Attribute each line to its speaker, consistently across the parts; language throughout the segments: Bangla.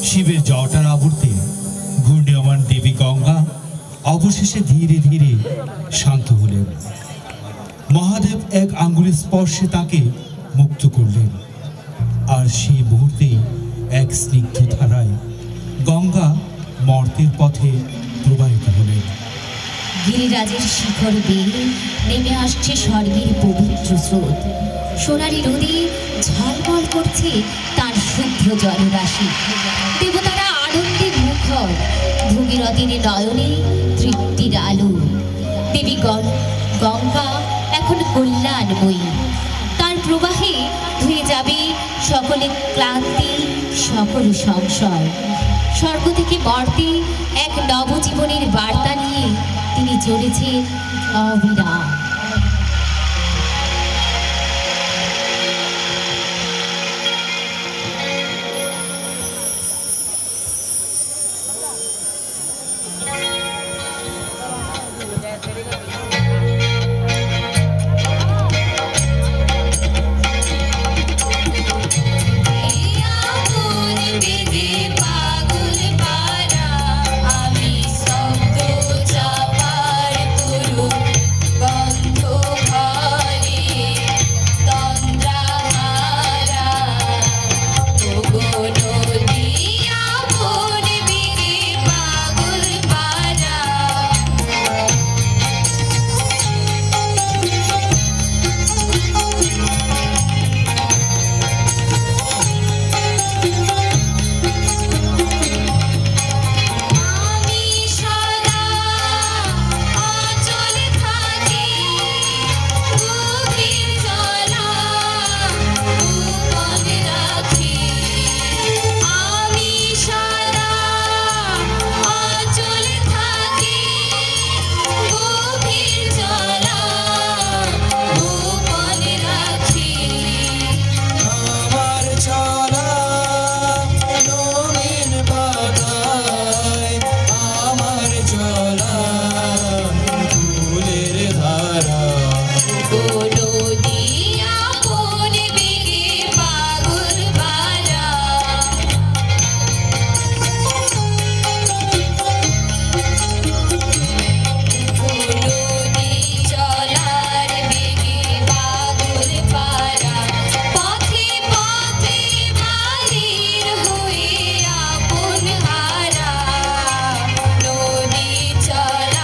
Speaker 1: শিবের জটার আবর্তে ঘূর্ণয়মান দেবী গঙ্গা অবশেষে ধীরে ধীরে শান্ত হলেন। মহাদেব এক আঙ্গুলের স্পর্শে তাকে মুক্ত করলেন, আর সেই মুহূর্তেই এক স্নিগ্ধ ধারায় গঙ্গা মর্তের পথে প্রবাহিত হলেন।
Speaker 2: গিরিরাজের শিখর বেয়ে নেমে আসছে স্বর্গের পবিত্র স্রোত। সোনালি নদী ঝলমল করছে তার শুদ্ধ জলরাশি। দেবতারা আনন্দে মুখর, ভগীরথীর নয়নে তৃপ্তির আলো। দেবী গঙ্গা এখন কল্যাণময়ী, তার প্রবাহে ধুয়ে যাবে সকলে ক্লান্তি, সকল সংশয়। স্বর্গ থেকে মর্তে এক নবজীবনের বার্তা নিয়ে তিনি চলেছেন অবিরাম।
Speaker 3: চল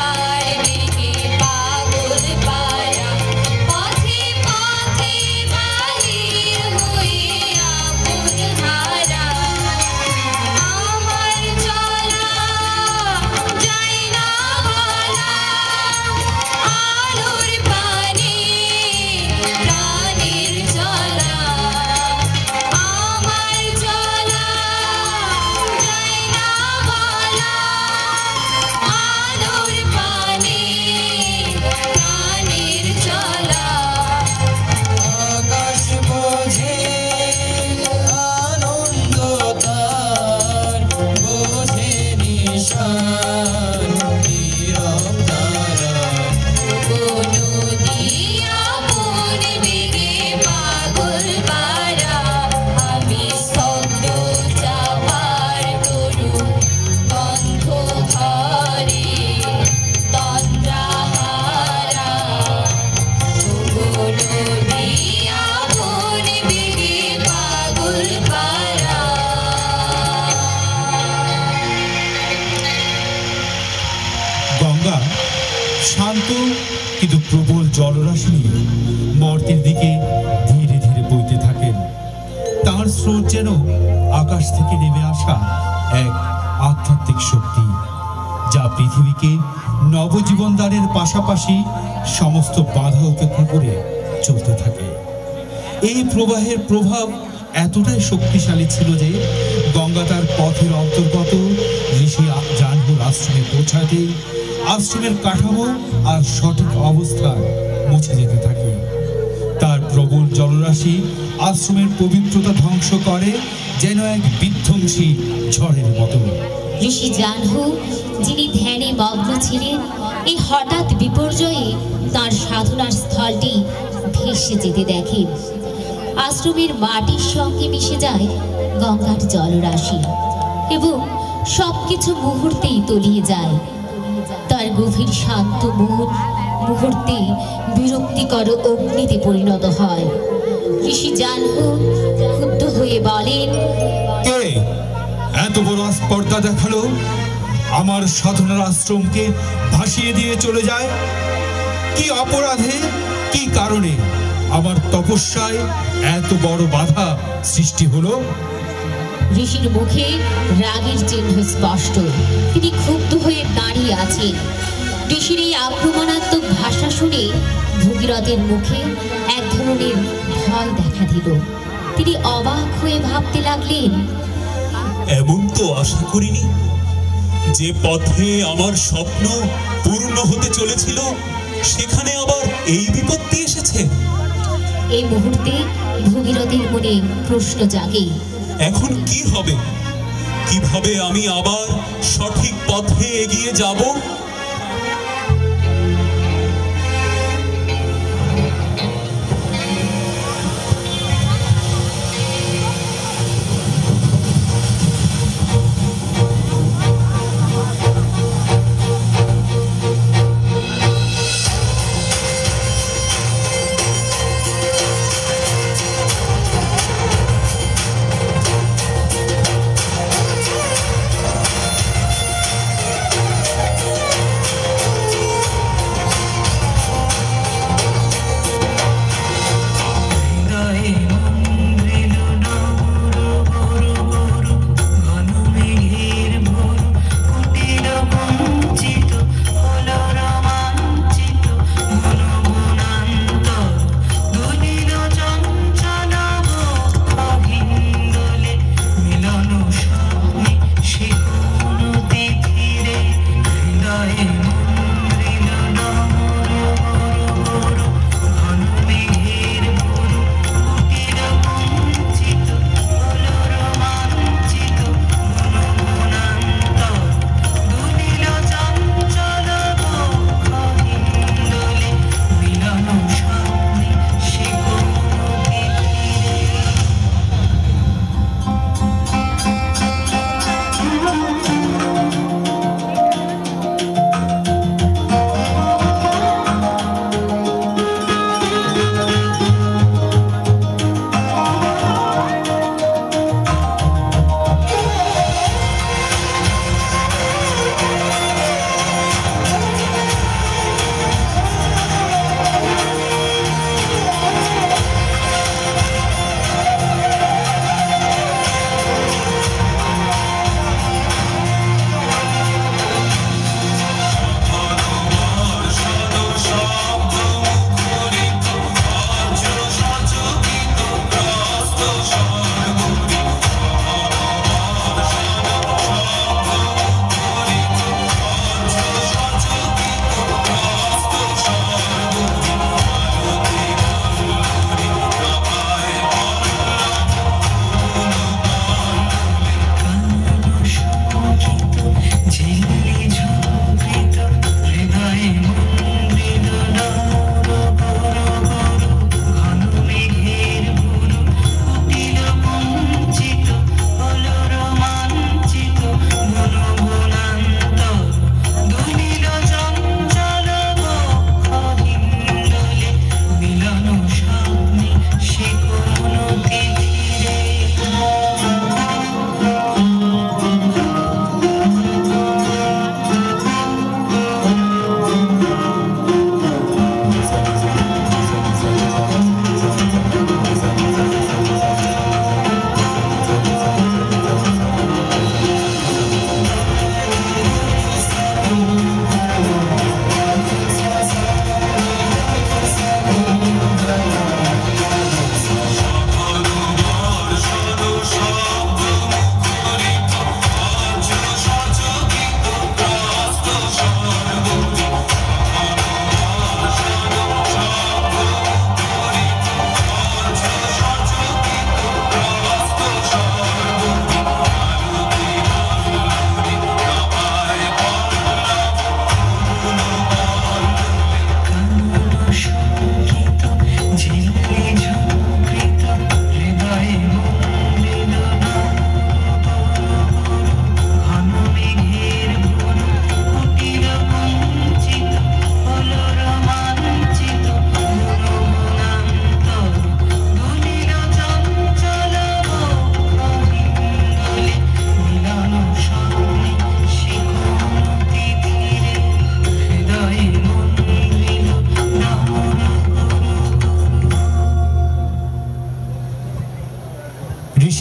Speaker 1: শান্ত কিন্তু প্রবল জলরাশি নিয়ে মর্তের দিকে ধীরে ধীরে বইতে থাকেন। তার স্রোত যেন আকাশ থেকে নেমে আসা এক আধ্যাত্মিক শক্তি, যা পৃথিবীকে নবজীবন দানের পাশাপাশি সমস্ত বাধা উপেক্ষা করে চলতে থাকে। এই প্রবাহের প্রভাব এতটাই শক্তিশালী ছিল যে গঙ্গা তার পথের অন্তর্গত ঋষি জানহুর আশ্রমে পৌঁছাতে আশ্রমের কাঠামো আর সঠিক অবস্থান মুছে যেতে থাকে। তার প্রবল জলরাশি আশ্রমের পবিত্রতা ধ্বংস করে যেন এক বিধ্বংসী ঝড়ের মতো।
Speaker 2: ঋষি জানহু, যিনি ধ্যানে মগ্ন ছিলেন, এই হঠাৎ বিপর্যয়ে তার সাধনার স্থলটি ভেসে যেতে দেখেন। আশ্রমের মাটির সঙ্গে মিশে যায় গঙ্গার জলরাশি এবং সবকিছু মুহূর্তেই তলিয়ে যায়। তার গভীর শান্ত মন মুহূর্তে বিরক্তিকর অগ্নিতে পরিণত হয়। ঋষি জানহু ক্ষুব্ধ হয়ে বলেন,
Speaker 1: কে এত বড় স্পর্ধা দেখালো? আমার সাধনার আশ্রমকে ভাসিয়ে দিয়ে চলে যায়। কি অপরাধে, কি কারণে আমার তপস্যায় এত বড় বাধা সৃষ্টি হলো?
Speaker 2: ঋষির মুখে রাগের চিহ্ন স্পষ্ট। তিনি ক্ষুব্ধ হয়ে দাঁড়িয়ে আছেন। ঋষির এই আক্রমণাত্মক ভাষা শুনে ভগীরথের মুখে এক ধরনের ভয় দেখা দিল। তিনি অবাক হয়ে ভাবতে লাগলেন,
Speaker 3: এমন তো আশা করিনি। যে পথে আমার স্বপ্ন পূর্ণ হতে চলেছিল, সেখানে আবার এই বিপত্তি এসেছে।
Speaker 2: এই মুহূর্তে ভগীরথের মনে প্রশ্ন জাগে,
Speaker 3: এখন কি হবে? কিভাবে আমি আবার সঠিক পথে এগিয়ে যাব?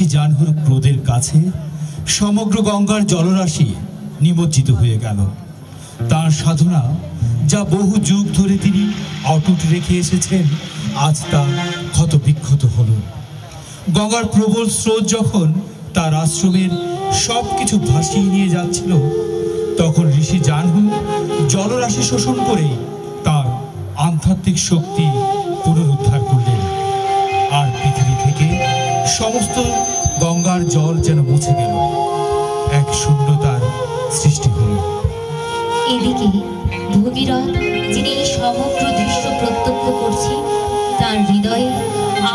Speaker 1: ঋষি জাহ্নুর ক্রোধের কাছে সমগ্র গঙ্গার জলরাশি নিমজ্জিত হয়ে গেল। তার সাধনা যা বহু যুগ ধরে তিনি অটুট রেখে এসেছেন, আজ তা ক্ষত বিক্ষত হলো। গঙ্গার প্রবল স্রোত যখন তার আশ্রমের সব কিছু ভাসিয়ে নিয়ে যাচ্ছিল, তখন ঋষি জাহ্নু জলরাশি শোষণ করে তার আধ্যাত্মিক শক্তি পুনরুদ্ধার করলেন। আর পৃথিবী থেকে সমস্ত গঙ্গার জল যেন মুছে গেল, এক শূন্যতার সৃষ্টি হল।
Speaker 2: এদিকে ভগীরথ, যিনি এই সমগ্র দৃশ্য প্রত্যক্ষ করছে, তার হৃদয়ে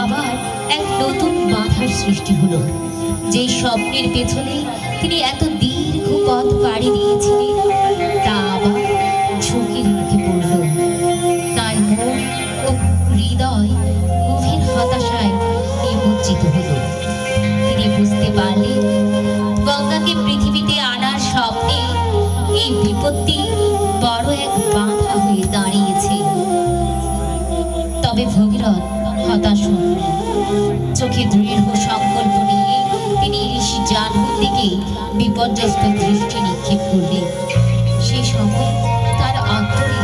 Speaker 2: আবার এক নতুন বাধার সৃষ্টি হলো। যে স্বপ্নের পেছনে তিনি এত দীর্ঘ পথ পাড়ি দিয়েছিলেন, তা আবার ঝুঁকির মুখে পড়ল। তার মন ও হৃদয় গভীর হতাশায় নিমজ্জিত হল। তিনি বুঝতে পারলেন, গঙ্গাকে পৃথিবীতে আনার স্বপ্নে এই বিপত্তি বড় এক বাধা হয়ে দাঁড়িয়েছে। তবে ভগীরথ হতাশ হননি। চোখে দৃঢ় সংকল্প নিয়ে তিনি ঋষি জাহ্নুর দিকে বিপর্যস্ত দৃষ্টি নিক্ষেপ করলেন। সে সময় তার অন্তরে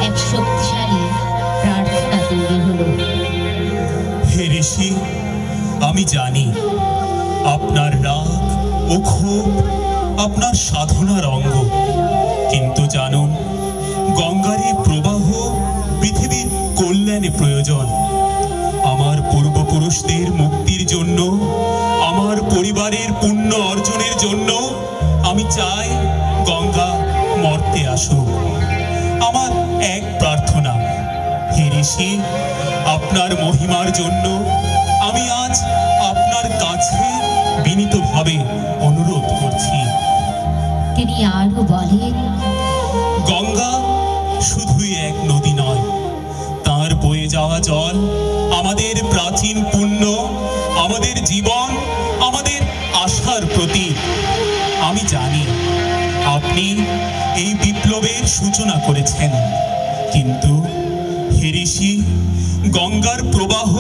Speaker 2: এক শক্তিশালী প্রার্থনা তৈরি হলো।
Speaker 3: হে ঋষি, আমি জানি আপনার রাগ ও ক্ষোভ আপনার সাধনার অঙ্গ, কিন্তু জানুন, গঙ্গার এই প্রবাহ পৃথিবীর কল্যাণে প্রয়োজন। আমার পূর্বপুরুষদের মুক্তির জন্য, আমার পরিবারের পুণ্য অর্জনের জন্য আমি চাই গঙ্গা মর্তে আসুক। আমার এক প্রার্থনা, হে ঋষি, আপনার মহিমার জন্য আমি আজ আপনার কাছে বিনীতভাবে অনুরোধ করছি।
Speaker 2: তিনি আরো বলেন,
Speaker 3: গঙ্গা শুধুই এক নদী নয়, তার বয়ে যাওয়া জল আমাদের প্রাচীন পুণ্য, আমাদের জীবন, আমাদের আশার প্রতীক। আমি জানি আপনি এই বিপ্লবের সূচনা করেছেন, কিন্তু হে ঋষি, গঙ্গার প্রবাহ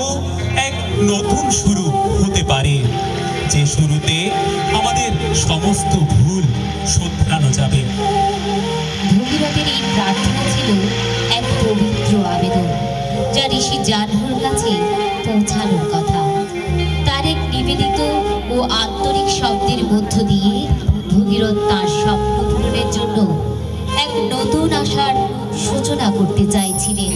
Speaker 3: এক নতুন শুরু হতে পারে, যে শুরুতে আমাদের সমস্ত ভুল শোধরানো যাবে।
Speaker 2: ভগীরথের এই প্রার্থনা ছিল এক পবিত্র আবেদন, যা ঋষি জাহ্নুর কাছে পৌঁছানোর কথা। তার এক নিবেদিত ও আন্তরিক শব্দের মধ্য দিয়ে ভগীরথ তার স্বপ্ন পূরণের জন্য এক নতুন আশার সূচনা করতে চাইছিলেন।